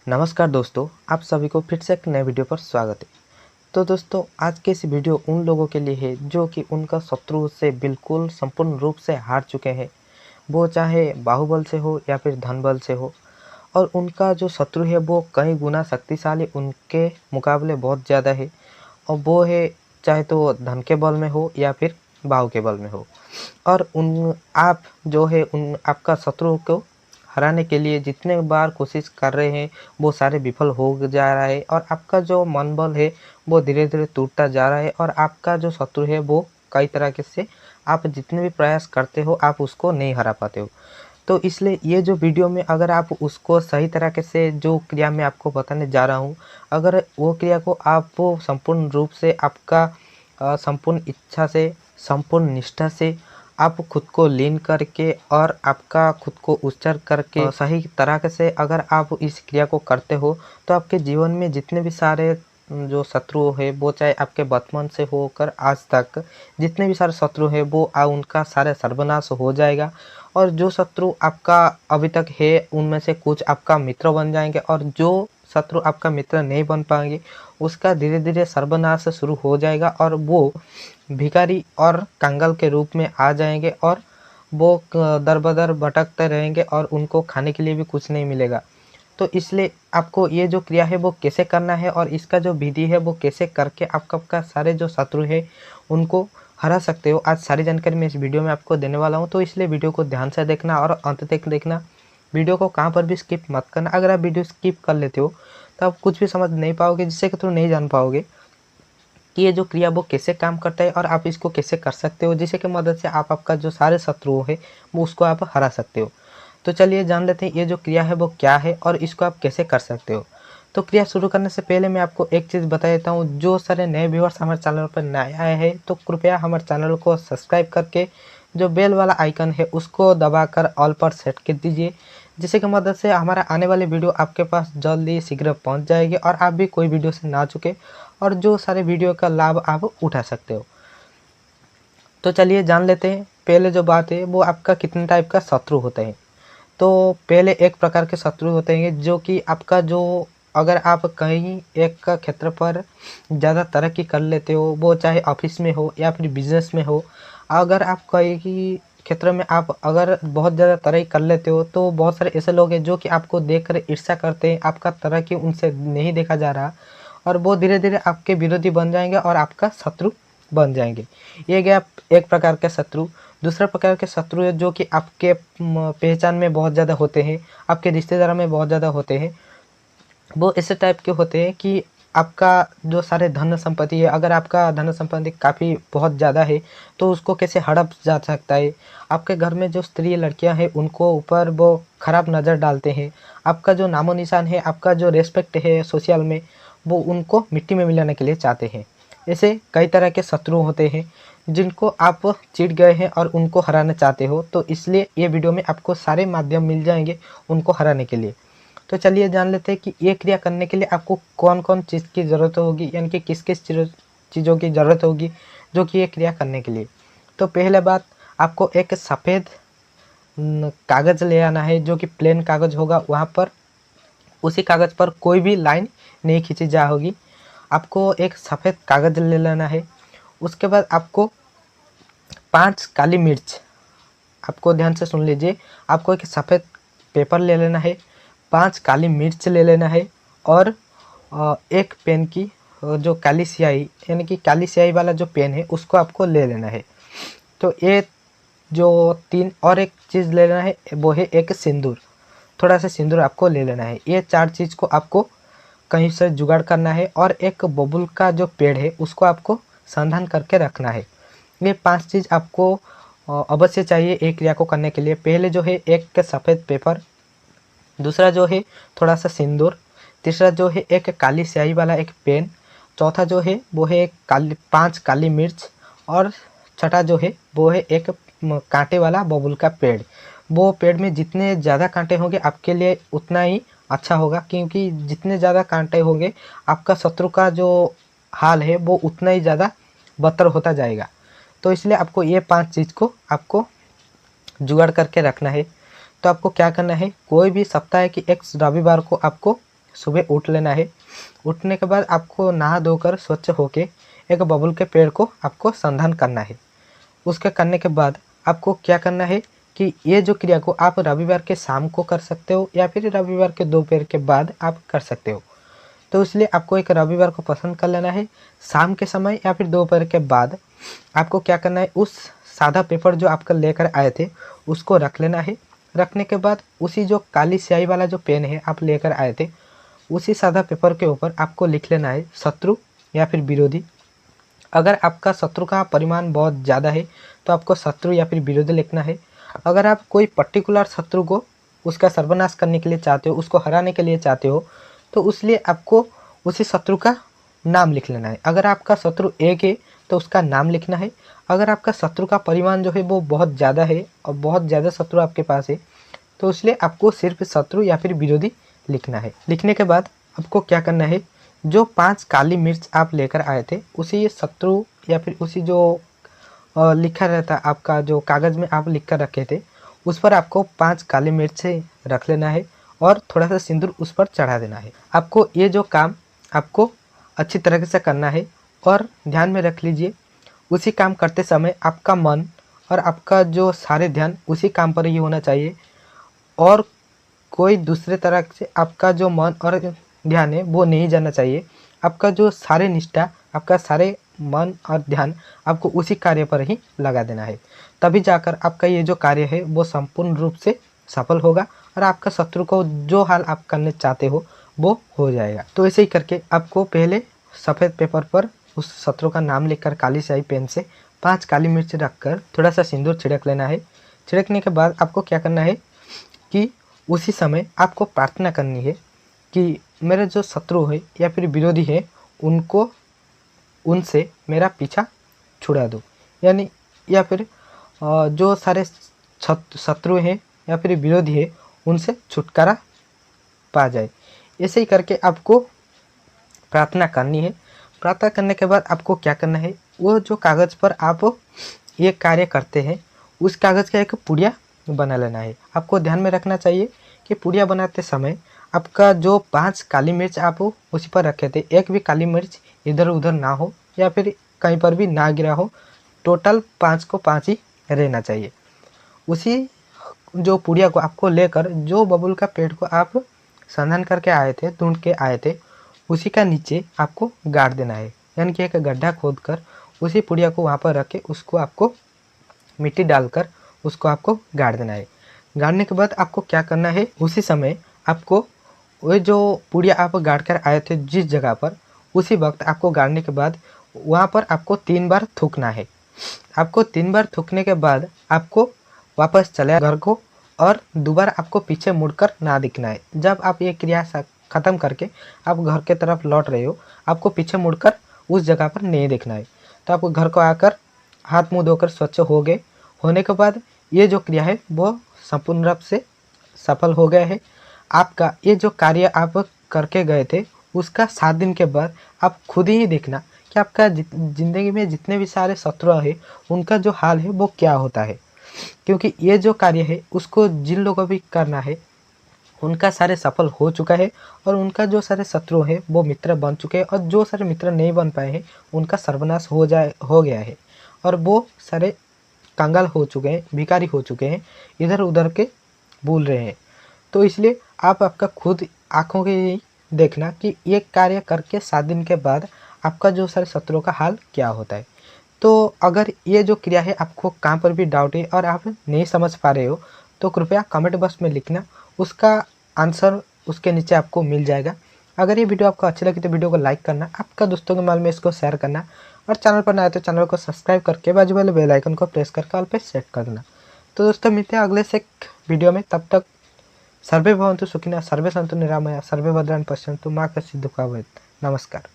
नमस्कार दोस्तों, आप सभी को फिर से एक नए वीडियो पर स्वागत है। तो दोस्तों, आज की इस वीडियो उन लोगों के लिए है जो कि उनका शत्रु से बिल्कुल संपूर्ण रूप से हार चुके हैं। वो चाहे बाहुबल से हो या फिर धन बल से हो, और उनका जो शत्रु है वो कई गुना शक्तिशाली उनके मुकाबले बहुत ज़्यादा है। और वो है चाहे तो धन के बल में हो या फिर बाहु के बल में हो। और उन आप जो है उन आपका शत्रु को हराने के लिए जितने बार कोशिश कर रहे हैं वो सारे विफल हो जा रहा है, और आपका जो मनोबल है वो धीरे धीरे टूटता जा रहा है, और आपका जो शत्रु है वो कई तरह के से आप जितने भी प्रयास करते हो आप उसको नहीं हरा पाते हो। तो इसलिए ये जो वीडियो में अगर आप उसको सही तरीके से जो क्रिया मैं आपको बताने जा रहा हूँ, अगर वो क्रिया को आप वो संपूर्ण रूप से आपका संपूर्ण इच्छा से, संपूर्ण निष्ठा से आप खुद को लीन करके और आपका खुद को उच्चार करके सही तरह से अगर आप इस क्रिया को करते हो, तो आपके जीवन में जितने भी सारे जो शत्रु है वो चाहे आपके बचपन से होकर आज तक जितने भी सारे शत्रु है वो उनका सारे सर्वनाश हो जाएगा। और जो शत्रु आपका अभी तक है उनमें से कुछ आपका मित्र बन जाएंगे, और जो शत्रु आपका मित्र नहीं बन पाएंगे उसका धीरे धीरे सर्वनाश शुरू हो जाएगा, और वो भिखारी और कंगाल के रूप में आ जाएंगे, और वो दर बदर भटकते रहेंगे और उनको खाने के लिए भी कुछ नहीं मिलेगा। तो इसलिए आपको ये जो क्रिया है वो कैसे करना है और इसका जो विधि है वो कैसे करके आपका सारे जो शत्रु है उनको हरा सकते हो, आज सारी जानकारी मैं इस वीडियो में आपको देने वाला हूँ। तो इसलिए वीडियो को ध्यान से देखना और अंत तक देखना। वीडियो को कहाँ पर भी स्किप मत करना। अगर आप वीडियो स्किप कर लेते हो तो आप कुछ भी समझ नहीं पाओगे, जिससे कि तुम नहीं जान पाओगे कि ये जो क्रिया वो कैसे काम करता है और आप इसको कैसे कर सकते हो, जिससे कि मदद से आप आपका जो सारे शत्रु है वो उसको आप हरा सकते हो। तो चलिए जान लेते हैं ये जो क्रिया है वो क्या है और इसको आप कैसे कर सकते हो। तो क्रिया शुरू करने से पहले मैं आपको एक चीज़ बता देता हूँ, जो सारे नए व्यूअर्स हमारे चैनल पर नए आए हैं तो कृपया हमारे चैनल को सब्सक्राइब करके जो बेल वाला आइकन है उसको दबाकर ऑल पर सेट कर दीजिए, जिससे कि मदद से हमारा आने वाले वीडियो आपके पास जल्दी शीघ्र पहुंच जाएगी और आप भी कोई वीडियो से ना चुके और जो सारे वीडियो का लाभ आप उठा सकते हो। तो चलिए जान लेते हैं पहले जो बात है वो आपका कितने टाइप का शत्रु होते हैं। तो पहले एक प्रकार के शत्रु होते हैं जो कि आपका जो अगर आप कहीं एक का क्षेत्र पर ज़्यादा तरक्की कर लेते हो, वो चाहे ऑफिस में हो या फिर बिजनेस में हो, अगर आप कहीं क्षेत्र में आप अगर बहुत ज़्यादा तरक्की कर लेते हो तो बहुत सारे ऐसे लोग हैं जो कि आपको देखकर ईर्ष्या करते हैं, आपका तरक्की उनसे नहीं देखा जा रहा और वो धीरे धीरे आपके विरोधी बन जाएंगे और आपका शत्रु बन जाएंगे। ये गया एक प्रकार के शत्रु। दूसरा प्रकार के शत्रु है जो कि आपके पहचान में बहुत ज़्यादा होते हैं, आपके रिश्तेदारों में बहुत ज़्यादा होते हैं। वो ऐसे टाइप के होते हैं कि आपका जो सारे धन संपत्ति है, अगर आपका धन संपत्ति काफ़ी बहुत ज़्यादा है तो उसको कैसे हड़प जा सकता है। आपके घर में जो स्त्री लड़कियां हैं उनको ऊपर वो खराब नज़र डालते हैं। आपका जो नामो निशान है, आपका जो रेस्पेक्ट है सोशल में, वो उनको मिट्टी में मिलाने के लिए चाहते हैं। ऐसे कई तरह के शत्रु होते हैं जिनको आप चिढ़ गए हैं और उनको हराना चाहते हो। तो इसलिए ये वीडियो में आपको सारे माध्यम मिल जाएंगे उनको हराने के लिए। तो चलिए जान लेते हैं कि ये क्रिया करने के लिए आपको कौन कौन चीज़ की ज़रूरत होगी, यानी कि किस किस चीज़ों की ज़रूरत होगी जो कि ये क्रिया करने के लिए। तो पहले बात, आपको एक सफ़ेद कागज़ ले आना है जो कि प्लेन कागज़ होगा। वहाँ पर उसी कागज़ पर कोई भी लाइन नहीं खींची जा होगी। आपको एक सफ़ेद कागज़ ले लेना है। उसके बाद आपको 5 काली मिर्च, आपको ध्यान से सुन लीजिए, आपको एक सफ़ेद पेपर ले लेना है, 5 काली मिर्च ले लेना है और एक पेन की जो काली स्याही, यानी कि काली स्याही वाला जो पेन है उसको आपको ले लेना है। तो ये जो 3 और एक चीज़ ले लेना है वो है एक सिंदूर, थोड़ा सा सिंदूर आपको ले लेना है। ये 4 चीज़ को आपको कहीं से जुगाड़ करना है और एक बबूल का जो पेड़ है उसको आपको संधान करके रखना है। ये 5 चीज़ आपको अवश्य चाहिए एक क्रिया को करने के लिए। पहले जो है एक सफ़ेद पेपर, दूसरा जो है थोड़ा सा सिंदूर, तीसरा जो है एक काली स्याही वाला एक पेन, चौथा जो है वो है 5 काली मिर्च और छठा जो है वो है एक कांटे वाला बबूल का पेड़। वो पेड़ में जितने ज़्यादा कांटे होंगे आपके लिए उतना ही अच्छा होगा, क्योंकि जितने ज़्यादा कांटे होंगे आपका शत्रु का जो हाल है वो उतना ही ज़्यादा बदतर होता जाएगा। तो इसलिए आपको ये 5 चीज़ को आपको जुगाड़ करके रखना है। तो आपको क्या करना है, कोई भी सप्ताह की एक रविवार को आपको सुबह उठ लेना है। उठने के बाद आपको नहा धोकर स्वच्छ होके एक बबूल के पेड़ को आपको संधान करना है। उसके करने के बाद आपको क्या करना है कि ये जो क्रिया को आप रविवार के शाम को कर सकते हो या फिर रविवार के दोपहर के बाद आप कर सकते हो। तो इसलिए आपको एक रविवार को पसंद कर लेना है, शाम के समय या फिर दोपहर के बाद आपको क्या करना है, उस सादा पेपर जो आप कल लेकर आए थे उसको रख लेना है। रखने के बाद उसी जो काली स्याही वाला जो पेन है आप लेकर आए थे, उसी सादा पेपर के ऊपर आपको लिख लेना है शत्रु या फिर विरोधी। अगर आपका शत्रु का परिमाण बहुत ज़्यादा है तो आपको शत्रु या फिर विरोधी लिखना है। अगर आप कोई पर्टिकुलर शत्रु को उसका सर्वनाश करने के लिए चाहते हो, उसको हराने के लिए चाहते हो, तो उसलिए आपको उसी शत्रु का नाम लिख लेना है। अगर आपका शत्रु एक है तो उसका नाम लिखना है। अगर आपका शत्रु का परिमाण जो है वो बहुत ज़्यादा है और बहुत ज़्यादा शत्रु आपके पास है, तो इसलिए आपको सिर्फ शत्रु या फिर विरोधी लिखना है। लिखने के बाद आपको क्या करना है, जो 5 काली मिर्च आप लेकर आए थे उसी शत्रु या फिर उसी जो लिखा रहता आपका जो कागज़ में आप लिख कर रखे थे उस पर आपको 5 काली मिर्च रख लेना है और थोड़ा सा सिंदूर उस पर चढ़ा देना है। आपको ये जो काम आपको अच्छी तरीके से करना है और ध्यान में रख लीजिए, उसी काम करते समय आपका मन और आपका जो सारे ध्यान उसी काम पर ही होना चाहिए और कोई दूसरे तरह से आपका जो मन और ध्यान है वो नहीं जाना चाहिए। आपका जो सारे निष्ठा, आपका सारे मन और ध्यान आपको उसी कार्य पर ही लगा देना है। तभी जाकर आपका ये जो कार्य है वो संपूर्ण रूप से सफल होगा और आपका शत्रु को जो हाल आप करने चाहते हो वो हो जाएगा। तो ऐसे ही करके आपको पहले सफ़ेद पेपर पर उस शत्रु का नाम लिखकर काली स्याही पेन से 5 काली मिर्च रखकर थोड़ा सा सिंदूर छिड़क लेना है। छिड़कने के बाद आपको क्या करना है कि उसी समय आपको प्रार्थना करनी है कि मेरे जो शत्रु है या फिर विरोधी है उनसे मेरा पीछा छुड़ा दो, यानी या फिर जो सारे शत्रु हैं या फिर विरोधी है उनसे छुटकारा पा जाए। ऐसे ही करके आपको प्रार्थना करनी है। प्रार्थना करने के बाद आपको क्या करना है, वो जो कागज़ पर आप ये कार्य करते हैं उस कागज़ का एक पुड़िया बना लेना है। आपको ध्यान में रखना चाहिए कि पुड़िया बनाते समय आपका जो 5 काली मिर्च आप उसी पर रखे थे, एक भी काली मिर्च इधर उधर ना हो या फिर कहीं पर भी ना गिरा हो, टोटल 5 को 5 ही रहना चाहिए। उसी जो पुड़िया को आपको लेकर जो बबूल का पेड़ को आप संधान करके आए थे, ढूंढ के आए थे, उसी का नीचे आपको गाड़ देना है। यानी कि एक गड्ढा खोदकर उसी पुड़िया को वहाँ पर रख के उसको आपको मिट्टी डालकर उसको आपको गाड़ देना है। गाड़ने के बाद आपको क्या करना है, उसी समय आपको वो जो पुड़िया आप गाड़ कर आए थे जिस जगह पर, उसी वक्त आपको गाड़ने के बाद वहाँ पर आपको 3 बार थूकना है। आपको 3 बार थूकने के बाद आपको वापस चले घर को और दोबारा आपको पीछे मुड़कर ना दिखना है। जब आप ये क्रिया ख़त्म करके आप घर के तरफ लौट रहे हो, आपको पीछे मुड़कर उस जगह पर नहीं देखना है। तो आपको घर को आकर हाथ मुँह धोकर स्वच्छ हो गए, होने के बाद ये जो क्रिया है वो संपूर्ण रूप से सफल हो गया है। आपका ये जो कार्य आप करके गए थे उसका 7 दिन के बाद आप खुद ही देखना कि आपका ज़िंदगी में जितने भी सारे शत्रु हैं उनका जो हाल है वो क्या होता है। क्योंकि ये जो कार्य है उसको जिन लोगों भी करना है उनका सारे सफल हो चुका है और उनका जो सारे शत्रु हैं वो मित्र बन चुके हैं और जो सारे मित्र नहीं बन पाए हैं उनका सर्वनाश हो गया है और वो सारे कंगाल हो चुके हैं, भिखारी हो चुके हैं, इधर उधर के भूल रहे हैं। तो इसलिए आप आपका खुद आँखों के ही देखना कि ये कार्य करके 7 दिन के बाद आपका जो सारे शत्रुओं का हाल क्या होता है। तो अगर ये जो क्रिया है आपको कहाँ पर भी डाउट है और आप नहीं समझ पा रहे हो तो कृपया कमेंट बॉक्स में लिखना, उसका आंसर उसके नीचे आपको मिल जाएगा। अगर ये वीडियो आपको अच्छी लगी तो वीडियो को लाइक करना, आपका दोस्तों के माल में इसको शेयर करना और चैनल पर नया तो चैनल को सब्सक्राइब करके बाजू वाले बेल आइकन को प्रेस करके ऑल पे सेट कर देना। तो दोस्तों मिलते हैं अगले से एक वीडियो में, तब तक सर्वे भवन्तु सुखिनः, सर्वे सन्तु निरामया, सर्वे भद्राणि पश्यन्तु, माँ कश्चित् दुःखभाग् भवेत्। नमस्कार।